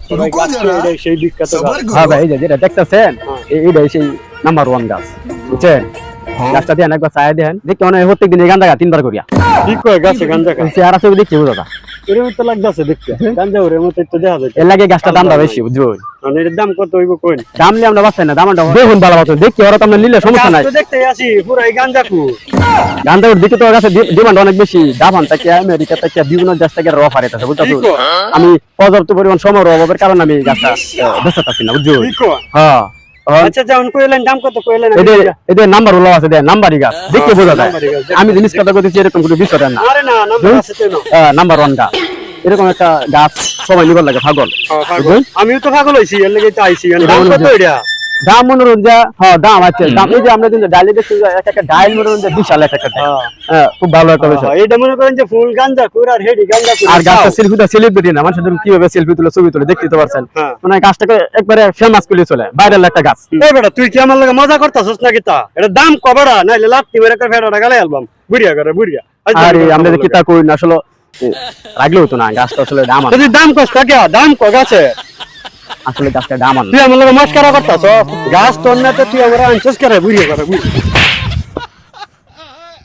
সবাই গাছ এটাই সেই বিখ্যাত গাছ। হ্যাঁ ভাই, এই যে যেটা দেখতেছেন এইটাই সেই নাম্বার 1 গাছ, বুঝছেন? গাছটা দিয়ে একবার ছায়া দেন, দেখি অনেক প্রত্যেকদিন এই গান্দা 3বার করিয়া কি কয় গাছে গাঞ্জা খায়? চেহারা ছবি দেখছি বুঝা যায়। এরকম তো লাগতেছে দেখতে, গাঞ্জা ওর মতো তো দেখা যায়। এর লাগে গাছটা দামটা বেশি, বুঝছো? মানে এর দাম কত হইব কোন? দাম নিয়ে আমরা বাঁচতাই না, দামটা দেখুন ভালো মতো দেখি, ওরা তো আমরা নিলে সমস্যা নাই। গাছ তো দেখতে আসি পুরো এই গাঞ্জা কু। গান্দা ওর দিকে তো গাছে ডিমান্ড অনেক বেশি, জাপান থেকে আমেরিকা থেকে বিভিন্ন দেশ থেকে অফার এসেছে, বুঝছো? কি কয়? আমি পর্যাপ্ত পরিমাণ সময়ের অভাবের কারণে আমি গাছটা বেচতে পারছি না, বুঝছো? কি কয়? হ্যাঁ, আচ্ছা যেমন কইলেন দাম কত কইলেন? এদের নাম্বার হলো আছে, নাম্বারই গাছ দেখে বোঝা যায়। আমি জিনিস কথা বলতেছি এরকম কোনো বিষয় না। আরে না, নাম্বার আছে তো না। নাম্বার 1 গাছ, এরকম একটা গাছ সবাই নিবার লাগে, পাগল। আমিও তো পাগল হইছি, এর লাগি তো আইছি। দাম কত এটা? দাম মনোরঞ্জন, হ্যাঁ দাম আছে, দাম এই যে আমরা কিন্তু ডাইলে দেখছি একটা ডাইল মনোরঞ্জন বিশাল একটা, হ্যাঁ খুব ভালো একটা বিষয়। এটা মনে করেন যে ফুল গাঞ্জা কুর আর হেডি গাঞ্জা কুর। আর গাছটা সেলিব্রিটি না, মানুষের জন্য কিভাবে সেলফি তুলে ছবি তুলে দেখতে তো পারছেন, মানে গাছটাকে একবারে ফেমাস করে চলে, ভাইরাল একটা গাছ। এই বেটা তুই কি আমার লাগে মজা করতাছস নাকি? তা এটা দাম কবড়া নাইলে লাত্তি মেরে করে ফেড়াটা গালে অ্যালবাম বুড়িয়া করে বুড়িয়া। আরে আমরা যে কিতা কই না আসলে রাখলেও তো না, গাছটা আসলে দাম আছে। যদি দাম কষ্ট কে দাম ক গাছে, আসলে গাছটা দাম আছে। তুই আমার লাগে মস্করা করতাছস? গাছ তোর না তো তুই আমার আনছস করে বুড়িয়া করে বুড়ি।